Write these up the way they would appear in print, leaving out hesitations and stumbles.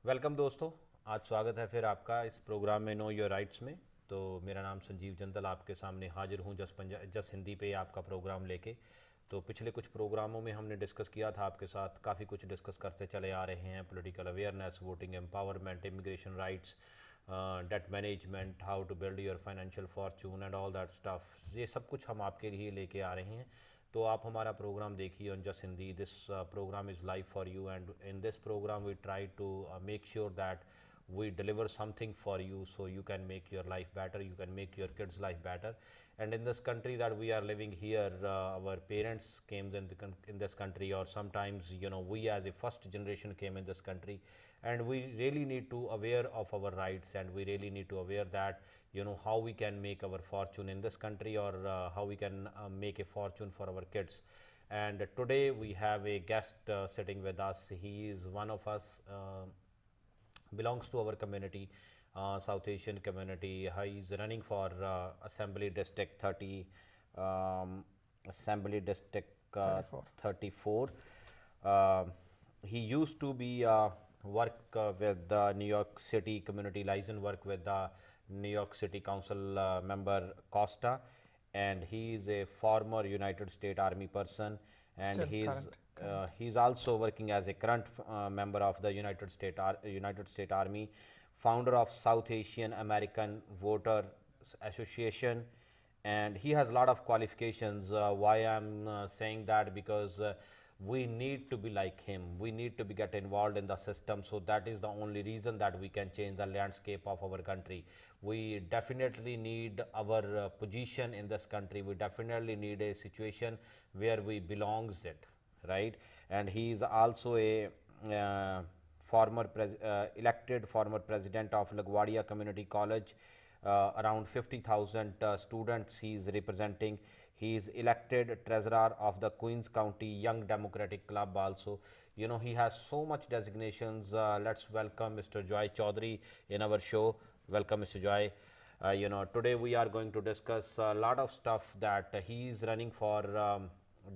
Welcome दोस्तों। आज स्वागत है फिर आपका इस प्रोग्राम में नो योर राइट्स में। तो मेरा नाम संजीव जिंदल आपके सामने हाजिर हूँ जस हिंदी पे आपका प्रोग्राम लेके। तो पिछले कुछ प्रोग्रामों में हमने डिस्कस किया था आपके साथ, काफ़ी कुछ डिस्कस करते चले आ रहे हैं। Political awareness, voting empowerment, immigration rights, debt management, how to build your financial fortune and all that stuff. ये सब कुछ हम आपके लिए लेके आ रहे हैं। तो आप हमारा प्रोग्राम देखिए on just Hindi. This program is live for you and in this program we try to make sure that we deliver something for you so you can make your life better, you can make your kids life better. And in this country that we are living here, our parents came in this country, or sometimes we as a first generation came in this country, and we really need to aware of our rights, and we really need to aware that how we can make our fortune in this country, or how we can make a fortune for our kids. And today we have a guest sitting with us. He is one of us, belongs to our community, South Asian community. He is running for Assembly District 30, Assembly District 34. Uh, he used to be work with the New York City community liaison, work with the New York City Council member Costa, and he is a former United States Army person, and Still he is current. he is also working as a current member of the United States Army, founder of South Asian American Voters Association, and he has a lot of qualifications. Why I'm saying that? Because we need to be like him. We need to be get involved in the system. So that is the only reason that we can change the landscape of our country. We definitely need our position in this country. We definitely need a situation where we belongs it, right? And he is also a elected former president of LaGuardia Community College. Around 50,000 students he is representing. He is elected treasurer of the Queens County Young Democratic Club also. He has so much designations. Let's welcome Mr. Joy Chaudhary in our show. Welcome, Mr. Joy. Today we are going to discuss a lot of stuff that he is running for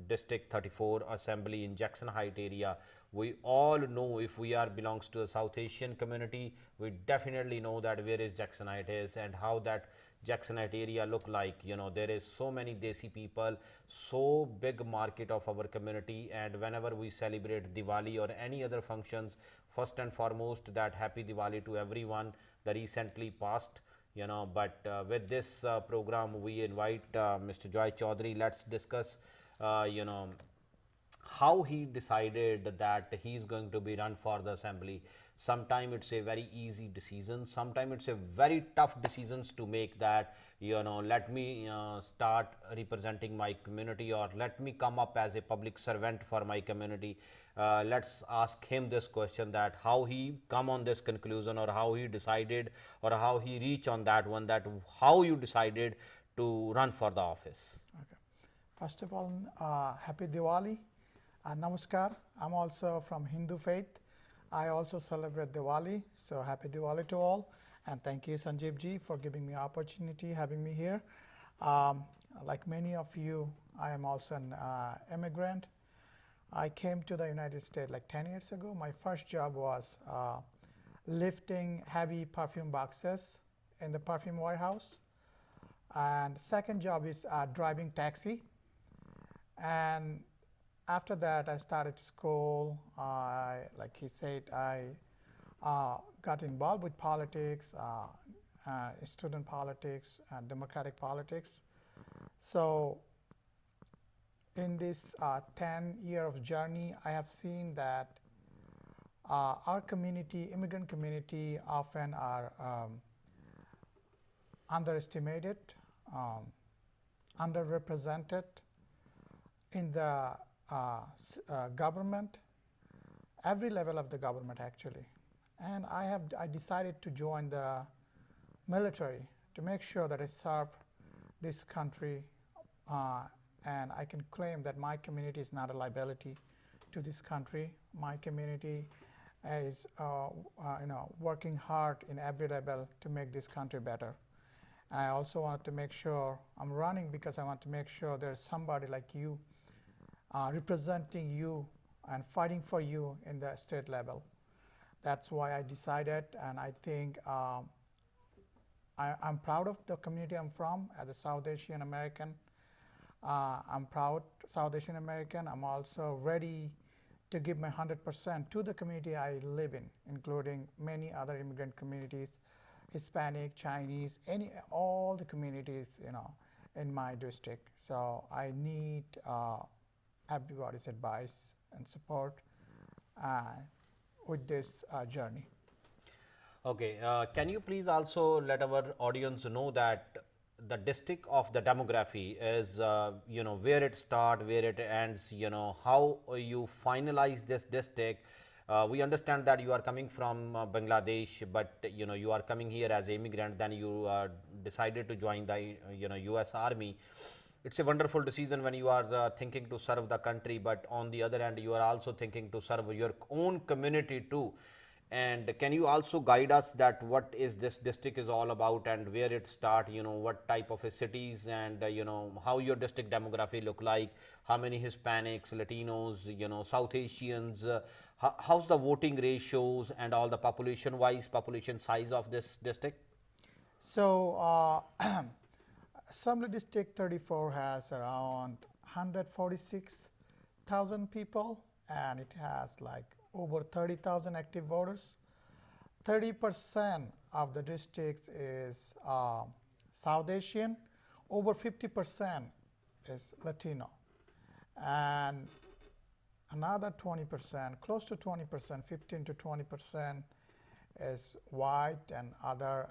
District 34 Assembly in Jackson Heights area. We all know, if we are belongs to the South Asian community, we definitely know that where is Jackson Heights is and how that Jackson Heights area look like. There is so many Desi people, so big market of our community, and whenever we celebrate Diwali or any other functions, first and foremost that happy Diwali to everyone the recently passed. But with this program we invite Mr. Joy Chaudhary. Let's discuss how he decided that he is going to be run for the assembly. Sometimes it's a very easy decision, sometimes it's a very tough decisions to make, that let me start representing my community, or let me come up as a public servant for my community. Let's ask him this question, that how he come on this conclusion, or how he decided, or how he reach on that one, that how you decided to run for the office. Okay. First of all, happy Diwali. Namaskar. I'm also from Hindu faith. I also celebrate Diwali. So happy Diwali to all. And thank you, Sanjeev ji, for giving me opportunity, having me here. Like many of you, I am also an immigrant. I came to the United States like 10 years ago. My first job was lifting heavy perfume boxes in the perfume warehouse. And second job is driving taxi. And after that, I started school. Like he said, I got involved with politics, student politics, and democratic politics. So in this 10-year of journey, I have seen that our community, immigrant community, often are underestimated, underrepresented in the government, every level of the government actually. And I decided to join the military to make sure that I serve this country, and I can claim that my community is not a liability to this country. My community is working hard in every level to make this country better. I also wanted to make sure I'm running because I want to make sure there's somebody like you representing you and fighting for you in the state level. That's why I decided, and I think I'm proud of the community I'm from as a South Asian American. I'm proud South Asian American. I'm also ready to give my 100% to the community I live in, including many other immigrant communities, Hispanic, Chinese, all the communities, in my district. So I need everybody's advice and support with this journey. Okay, can you please also let our audience know that the district of the demography is, where it starts, where it ends, how you finalize this district. We understand that you are coming from Bangladesh, but you are coming here as an immigrant, then you decided to join the US Army. It's a wonderful decision when you are thinking to serve the country, but on the other hand, you are also thinking to serve your own community too. And can you also guide us that what is this district is all about and where it start, what type of cities, and how your district demography look like, how many Hispanics, Latinos, South Asians, how's the voting ratios and all the population size of this district? So Assembly District 34 has around 146,000 people, and it has like over 30,000 active voters. 30% of the districts is South Asian, over 50% is Latino, and another 20%, close to 20%, 15 to 20% is white and other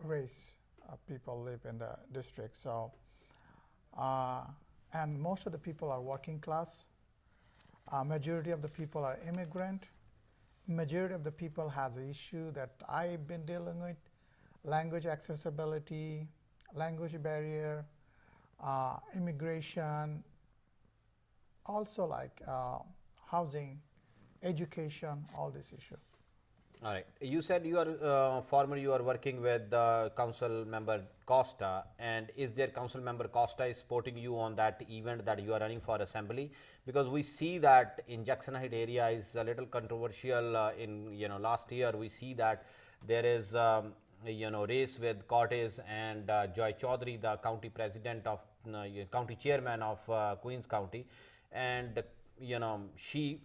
race people live in the district. So, and most of the people are working class. Majority of the people are immigrant. Majority of the people has an issue that I've been dealing with: language accessibility, language barrier, immigration, also like housing, education, all these issues. All right. You said you are you are working with council member Costa, and is there council member Costa is supporting you on that event that you are running for assembly? Because we see that in Jackson Heights area is a little controversial. In last year we see that there is race with Cortez and Joy Chaudhary, the county president of county chairman of Queens County, and she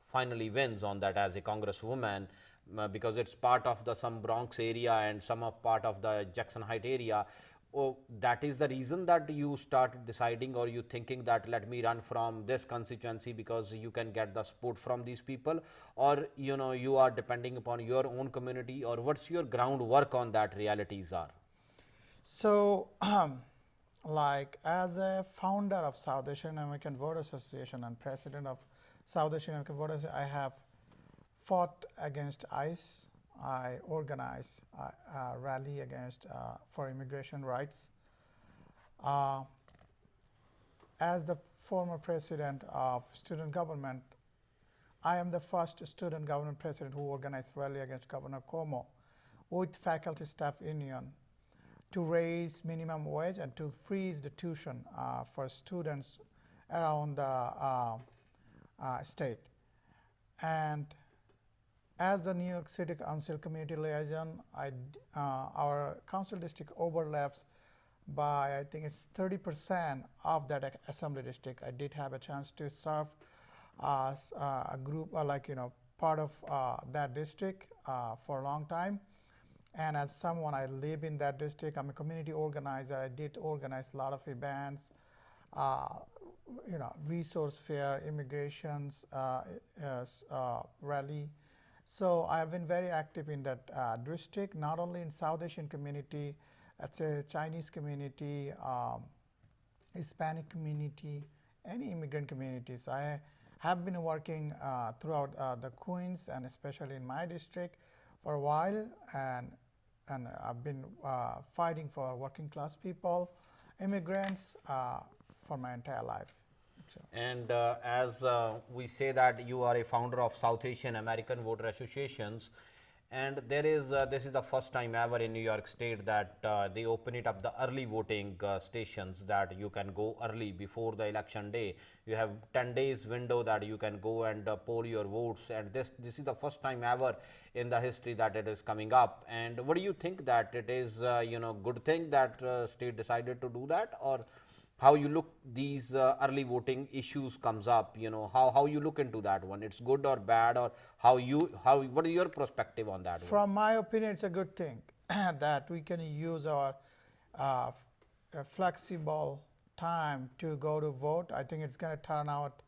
finally wins on that as a congresswoman, because it's part of the some Bronx area and some of part of the Jackson Heights area. Oh, that is the reason that you started deciding, or you thinking that let me run from this constituency because you can get the support from these people, or you are depending upon your own community, or what's your groundwork on that realities are? So like as a founder of South Asian American Voters Association and president of South Asian American Voters, I have fought against ICE. I organized a rally against for immigration rights. As the former president of student government, I am the first student government president who organized rally against Governor Cuomo with faculty staff union to raise minimum wage and to freeze the tuition for students around the state. And as the New York City Council Community Liaison, our council district overlaps by, I think it's 30% of that assembly district. I did have a chance to serve as a group, part of that district for a long time. And as someone, I live in that district. I'm a community organizer. I did organize a lot of events, resource fair, immigrations, rally. So I have been very active in that district, not only in South Asian community, let's say Chinese community, Hispanic community, any immigrant communities. I have been working throughout the Queens and especially in my district for a while, and I've been fighting for working class people, immigrants for my entire life. So. And as we say that you are a founder of South Asian American Voter Associations, And there is this is the first time ever in New York State that they open it up the early voting stations, that you can go early before the election day. You have 10 days window that you can go and poll your votes, and this is the first time ever in the history that it is coming up. And what do you think, that it is good thing that state decided to do that, or how you look these early voting issues comes up, how you look into that one? It's good or bad, or what is your perspective on that one? From my opinion, it's a good thing that we can use our flexible time to go to vote. I think it's going to turn out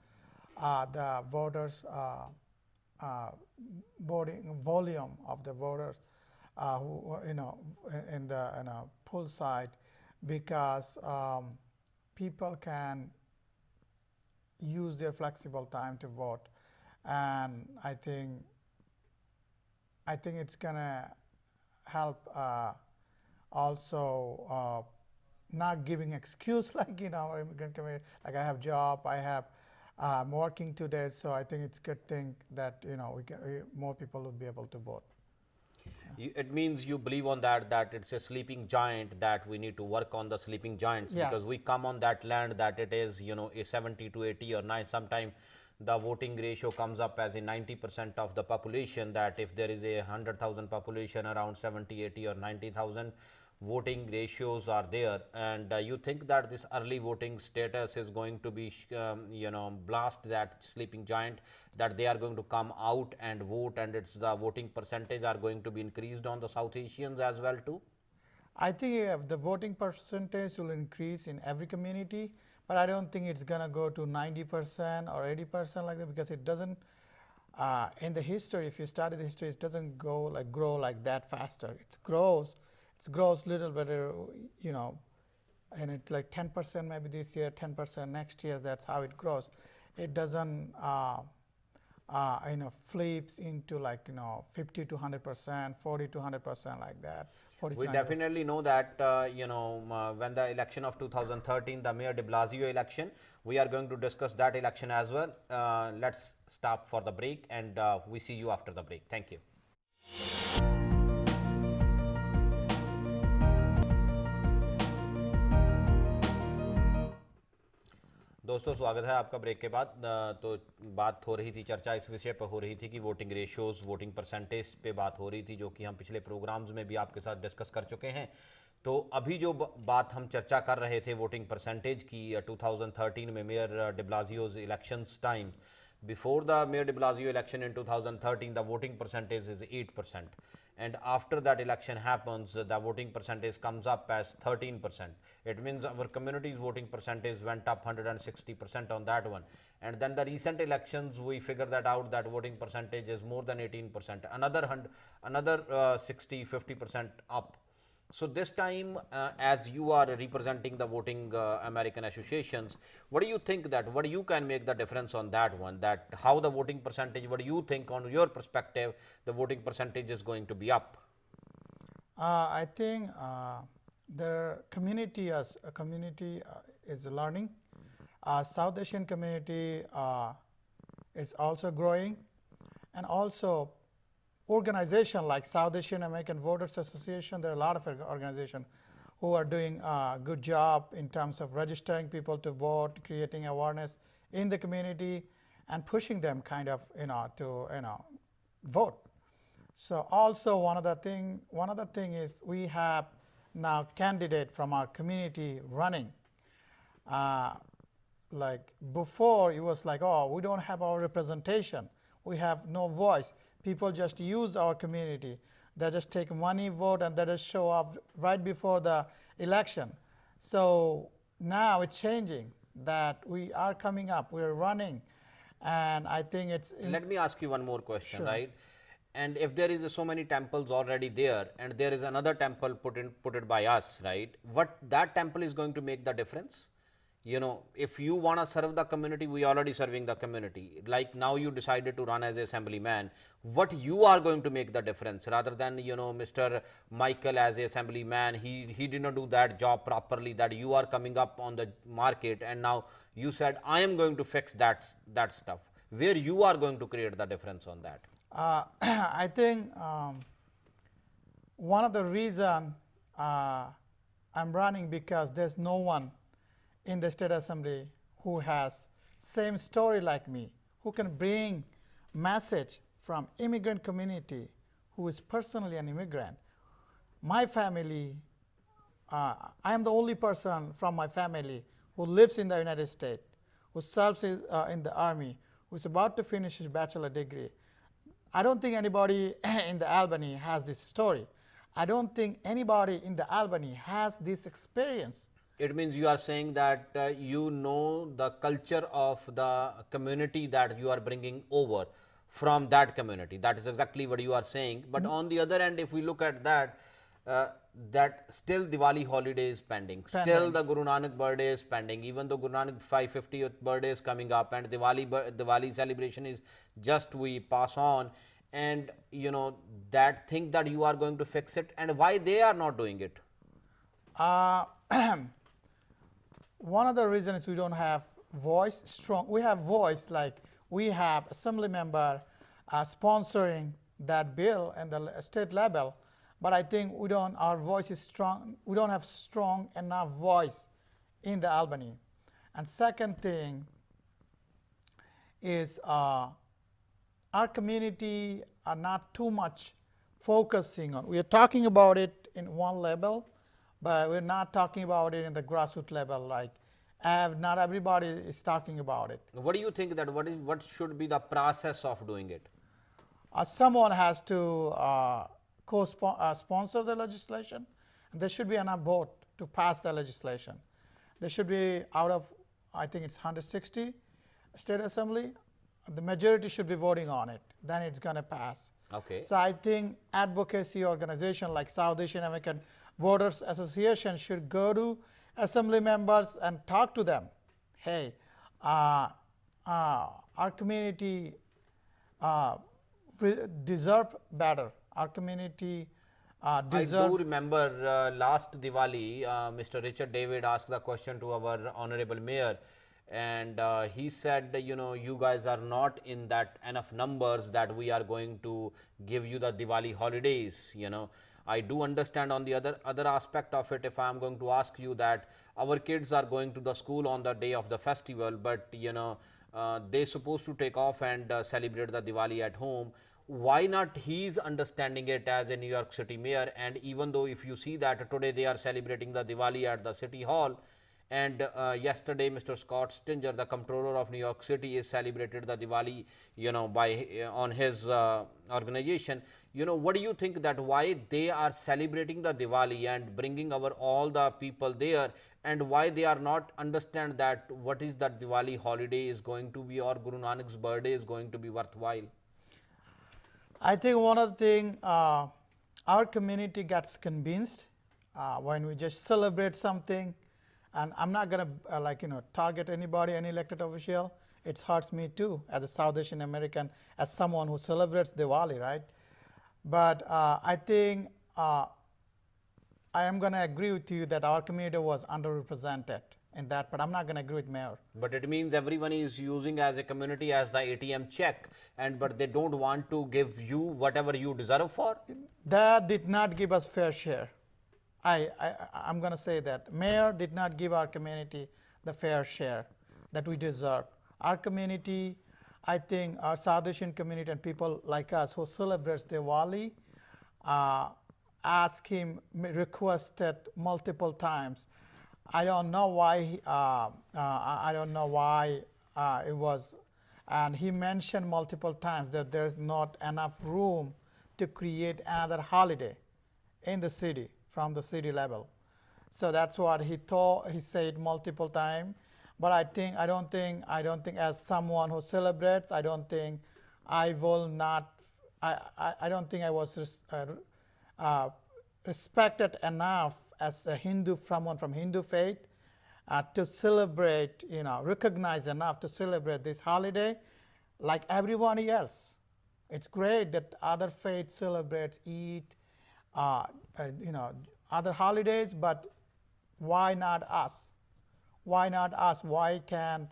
the voters voting volume of the voters who, in the poll side, because people can use their flexible time to vote, and I think it's gonna help also not giving excuse like our immigrant community, like I have job, I'm working today, so I think it's good thing that more people would be able to vote. It means you believe on that it's a sleeping giant, that we need to work on the sleeping giants. Yes. Because we come on that land that it is a 70 to 80 or 9, sometime the voting ratio comes up as a 90% of the population, that if there is a 100,000 population, around 70, 80 or 90,000 voting ratios are there. And you think that this early voting status is going to be blast that sleeping giant, that they are going to come out and vote, and it's the voting percentage are going to be increased on the South Asians as well too? I think the voting percentage will increase in every community, but I don't think it's gonna go to 90% or 80% like that, because it doesn't. In the history, if you study the history, it doesn't grow like that faster. It grows little bit, and it's like 10% maybe this year, 10% next year. That's how it grows. It doesn't flips into 50 to 100%, 40 to 100% like that. We definitely know that when the election of 2013, the Mayor de Blasio election, we are going to discuss that election as well. Let's stop for the break, and we see you after the break. Thank you. दोस्तों, स्वागत है आपका break के बाद। तो बात हो रही थी, चर्चा इस विषय पर हो रही थी कि वोटिंग रेशियोज, वोटिंग परसेंटेज पे बात हो रही थी, जो कि हम पिछले प्रोग्राम्स में भी आपके साथ डिस्कस कर चुके हैं। तो अभी जो बात हम चर्चा कर रहे थे वोटिंग परसेंटेज की, 2013 में mayor de Blasio's elections time, before the Mayor de Blasio election in 2013, the voting percentage is 8%. And after that election happens, the voting percentage comes up as 13%. It means our community's voting percentage went up 160% on that one. And then the recent elections, we figure that out, that voting percentage is more than 18%, another 60-50% up. So this time, as you are representing the voting American associations, what do you think, that what you can make the difference on that one, that how the voting percentage, what do you think on your perspective, the voting percentage is going to be up? I think the community as a community is learning. South Asian community is also growing, and also organization like South Asian American Voters Association. There are a lot of organizations who are doing a good job in terms of registering people to vote, creating awareness in the community, and pushing them to vote. So also one other thing is we have now candidate from our community running. Like before, it was like, oh, we don't have our representation, we have no voice. People just use our community. They just take money, vote, and they just show up right before the election. So now it's changing, that we are coming up, we're running, and I think it's. Let me ask you one more question, Sure. right? And if there is so many temples already there, and there is another temple put it by us, right? What that temple is going to make the difference? If you want to serve the community, we already serving the community. Like now you decided to run as assemblyman. What you are going to make the difference, rather than Mr. Michael as a assemblyman, he did not do that job properly, that you are coming up on the market, and now you said I am going to fix that stuff. Where you are going to create the difference on that? I think one of the reason I'm running because there's no one in the state assembly who has same story like me, who can bring message from immigrant community who is personally an immigrant. My family, I am the only person from my family who lives in the United States, who serves in the army, who's about to finish his bachelor degree. I don't think anybody in the Albany has this story. I don't think anybody in the Albany has this experience. It means you are saying that you know the culture of the community that you are bringing over from that community. That is exactly what you are saying. But on the other end, if we look at that, that still Diwali holiday is pending. Still the Guru Nanak birthday is pending. Even though Guru Nanak 550th birthday is coming up and Diwali celebration is just we pass on, and you know that thing that you are going to fix it, and why they are not doing it. One of the reasons we don't have voice strong. We have voice, like we have assembly member sponsoring that bill and the state level, but I think we don't. Our voice is strong. We don't have strong enough voice in the Albany. And second thing is our community are not too much focusing on. We are talking about it in one level, but we're not talking about it in the grassroots level. Like, not everybody is talking about it. What do you think that what should be the process of doing it? Someone has to sponsor the legislation, and there should be enough vote to pass the legislation. There should be out of, I think it's 160 state assembly, the majority should be voting on it. Then it's going to pass. Okay. So I think advocacy organization like South Asian American Voters Association should go to assembly members and talk to them. Hey, our community deserve better. Our community deserve. I do remember last Diwali, Mr. Richard David asked the question to our honorable mayor, and he said, you know, you guys are not in that enough numbers that we are going to give you the Diwali holidays. You know, I do understand on the other aspect of it. If I am going to ask you that our kids are going to the school on the day of the festival, but you know they supposed to take off and celebrate the Diwali at home. Why not he's understanding it as a New York City mayor? And even though if you see that today they are celebrating the Diwali at the City Hall, and yesterday Mr. Scott Stinger, the comptroller of New York City, is celebrated the Diwali, you know, by on his organization. You know, what do you think that why they are celebrating the Diwali and bringing our all the people there, and why they are not understand that what is that Diwali holiday is going to be, or Guru Nanak's birthday is going to be worthwhile? I think one of the things our community gets convinced when we just celebrate something, and I'm not going to target anybody, any elected official. It hurts me too as a South Asian American, as someone who celebrates Diwali, right? But I think I am going to agree with you that our community was underrepresented in that, but I'm not going to agree with mayor. But it means everyone is using as a community as the ATM check, and but they don't want to give you whatever you deserve for. That did not give us fair share. I'm going to say that mayor did not give our community the fair share that we deserve. Our community, I think our South Asian community and people like us who celebrates Diwali, asked him, requested multiple times. I don't know why. I don't know why it was, and he mentioned multiple times that there's not enough room to create another holiday in the city from the city level. So that's what he thought. He said multiple times. But I don't think as someone who celebrates, I don't think I will not. I don't think I was respected enough as a Hindu, someone from Hindu faith, to celebrate, recognize enough to celebrate this holiday like everybody else. It's great that other faiths celebrate, eat, other holidays, but why not us? Why not us? Why can't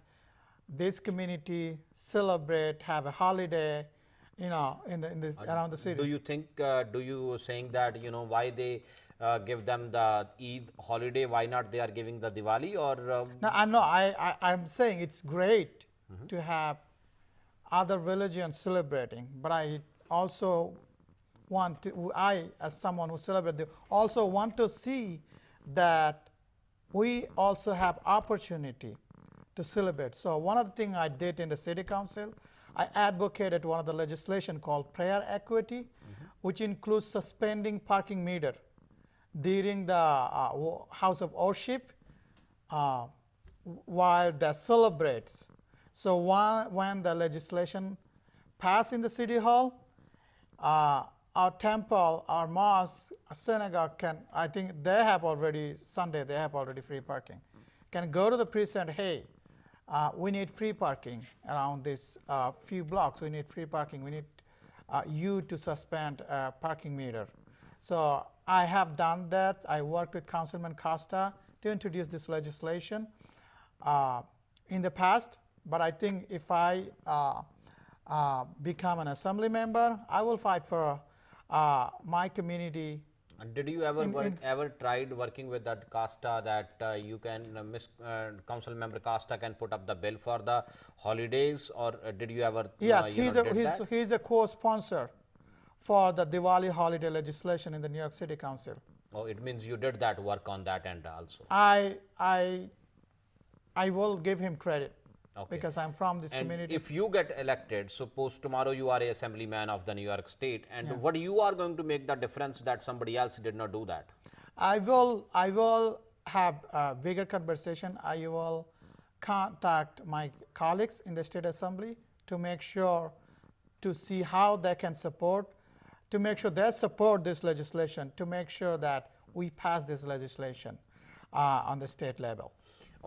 this community celebrate, have a holiday, in around the city. Do you think, do you saying that, why they give them the Eid holiday, why not they are giving the Diwali, or No, I'm saying it's great to have other religions celebrating, but I also want to, I as someone who celebrates, also want to see that we also have opportunity to celebrate. So one of the things I did in the city council, I advocated one of the legislation called prayer equity, which includes suspending parking meter during the house of worship while they celebrates. So when the legislation passed in the city hall, our temple, our mosque, our synagogue can, I think they have already, Sunday they have already free parking, can go to the priest and, hey, we need free parking around this few blocks, we need free parking, we need you to suspend parking meter. So I have done that. I worked with Councilman Costa to introduce this legislation in the past, but I think if I become an assembly member, I will fight for my community. And did you ever ever tried working with that Casta that you can, council member Casta can put up the bill for the holidays, or did you ever? Yes, did he's a co-sponsor for the Diwali holiday legislation in the New York City Council. Oh, it means you did that work on that end also. I will give him credit. Okay. Because I'm from this And community. if you get elected, suppose tomorrow you are a assemblyman of the New York State, and what you are going to make the difference that somebody else did not do that? I will have a bigger conversation. I will contact my colleagues in the state assembly to make sure, to see how they can support, to make sure they support this legislation, to make sure that we pass this legislation on the state level.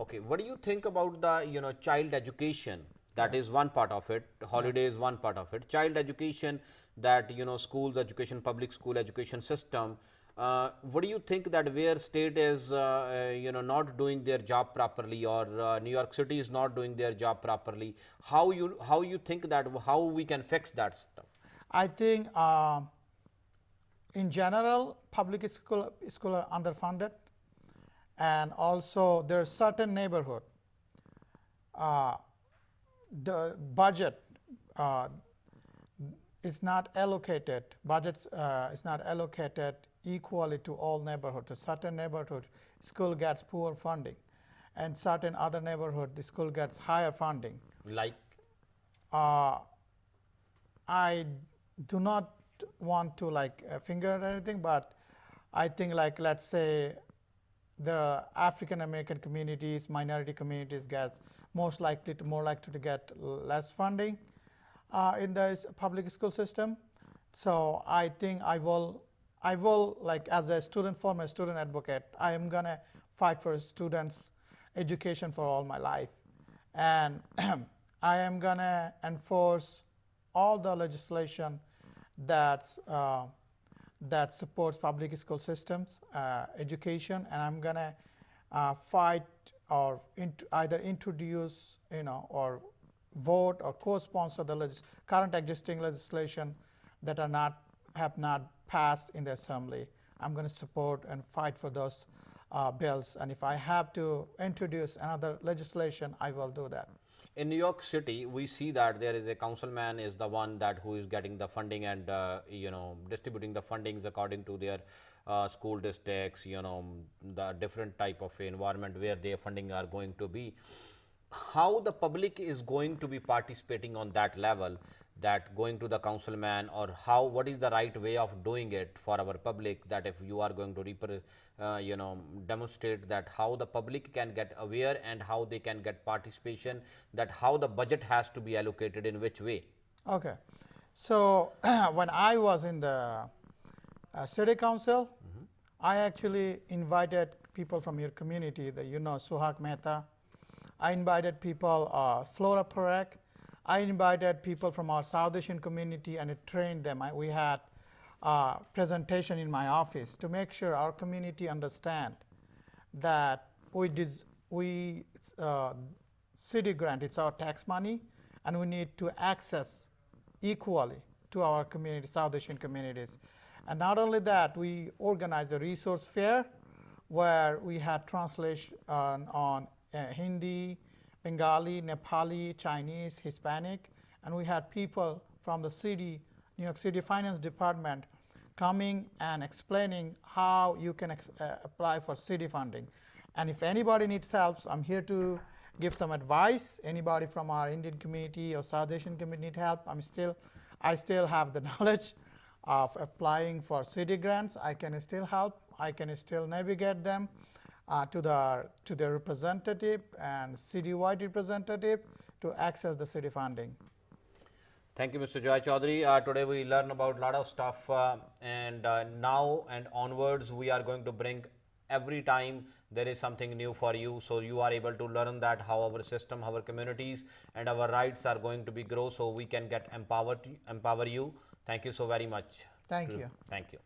Okay, what do you think about the child education? That is one part of it. Holiday is one part of it. Child education, that schools education, public school education system. What do you think that where state is not doing their job properly, or New York City is not doing their job properly? How you think that, how we can fix that stuff? I think in general, public school are underfunded. And also there are certain neighborhood, the budget is not allocated, budgets is not allocated equally to all neighborhoods. A certain neighborhood, school gets poor funding, and certain other neighborhood, the school gets higher funding. Like? I do not want to finger at anything, but I think let's say the African American communities, minority communities get more likely to get less funding in the public school system. So I think I will as a former student advocate, I am gonna fight for students' education for all my life, and I am gonna enforce all the legislation that supports public school systems, education, and I'm gonna fight or either introduce, or vote or co-sponsor the current existing legislation that have not passed in the assembly. I'm going to support and fight for those bills, and if I have to introduce another legislation, I will do that. In New York City, we see that there is a councilman is the one that who is getting the funding and distributing the fundings according to their school districts, the different type of environment where their funding are going to be. How the public is going to be participating on that level, that going to the councilman, or what is the right way of doing it for our public, that if you are going to demonstrate that how the public can get aware and how they can get participation, that how the budget has to be allocated in which way? Okay, so when I was in the city council, I actually invited people from your community, Suhak Mehta. I invited people, Flora Parekh. I invited people from our South Asian community and I trained them. We had presentation in my office to make sure our community understand that city grant, it's our tax money, and we need to access equally to our community, South Asian communities. And not only that, we organized a resource fair where we had translation on Hindi, Bengali, Nepali, Chinese, Hispanic, and we had people from the city, New York City Finance Department, coming and explaining how you can apply for city funding. And if anybody needs help, I'm here to give some advice. Anybody from our Indian community or South Asian community need help, I still have the knowledge of applying for city grants. I can still help. I can still navigate them to the representative and citywide representative to access the city funding. Thank you, Mr. Joy Chaudhary. Today we learn about a lot of stuff, and now and onwards we are going to bring every time there is something new for you, so you are able to learn that how our system, our communities and our rights are going to be grow, so we can get empower you. Thank you so very much. Thank you. Thank you.